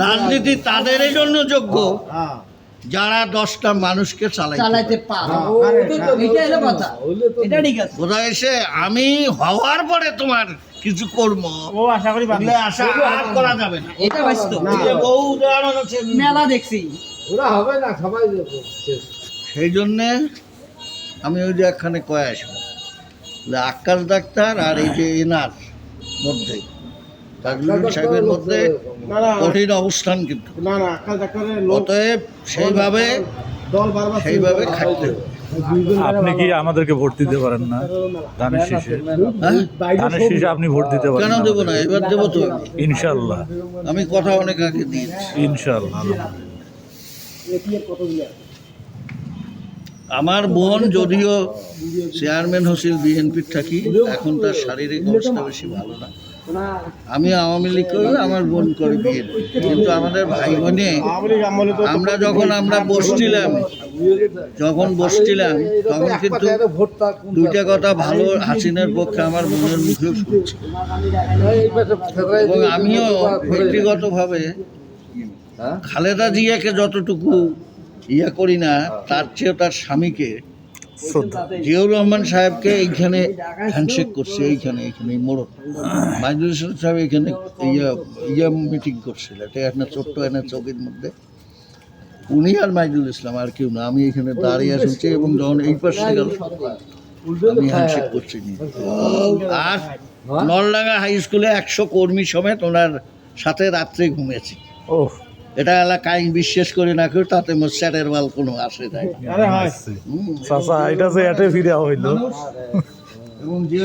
রাজনীতি তাদের জন্য যোগ্য যারা 10টা মানুষকে চালাইতে পারে। বোধহয় এসে আমি হওয়ার পরে তোমার কিছু কর্ম আশা করি আশা আর করা যাবে না। এটা বাস্তব। বহু উদাহরণ আছে, মেলা দেখছি। ওরা হবে না সবাই সেই জন্যে আমি ওই যে একখানে কয়ে আসবো আক্কাস ডাক্তার আর এই যে এনার মধ্যে তাজুল সাহেবের মধ্যে কঠিন অবস্থান, কিন্তু অতএব সেইভাবে খাটতে হবে। আপনি কি আমাদেরকে ভোট দিতে পারেন না? ধানের শীষে ধানের শীষে আপনি ভোট দিতে পারেন? কেন দেবো না? এবার দেবো তো। ইনশাল্লাহ আমি কথা অনেক আগে দিয়েছি। ইনশাল্লাহ। আমার বোন যদিও চেয়ারম্যান হচ্ছিল বিএনপির থাকি, এখন তার শারীরিক অবস্থা বেশি ভালো না। আমি আওয়ামী লীগ করি, আমার বোন করে বিএনপি, কিন্তু আমাদের ভাই বোনে আমরা যখন বসছিলাম তখন কিন্তু দুইটা কথা ভালো হাসিনার পক্ষে আমার বোনের মুখেও শুনছি, এবং আমিও ব্যক্তিগতভাবে খালেদা জিয়াকে যতটুকু করি না, তার চেয়েও তার স্বামীকে জিয়াউর রহমান সাহেবকে এইখানে হ্যান্ডশেক করছে, এইখানে মোড় মাইদুল ইসলাম সাহেব এইখানে মিটিং করছিল, এটা একটা ছোট্ট একটা চৌকির মধ্যে উনি আর মাইদুল ইসলাম, আর কেউ না। আমি এখানে দাঁড়িয়ে শুনছি, এবং যখন এই পাশে গেল আমি হ্যান্ডশেক করছি। আর নলডাঙ্গা হাই স্কুলে 100 কর্মী সমেত ওনার সাথে রাত্রে ঘুমিয়েছি। এটা এলাকায় বিশ্বাস করে না কেউ, তাতে স্যারের মাল কোনো আসে যায়। চাচা এটা যে এটে ফিরে হইলো। এবং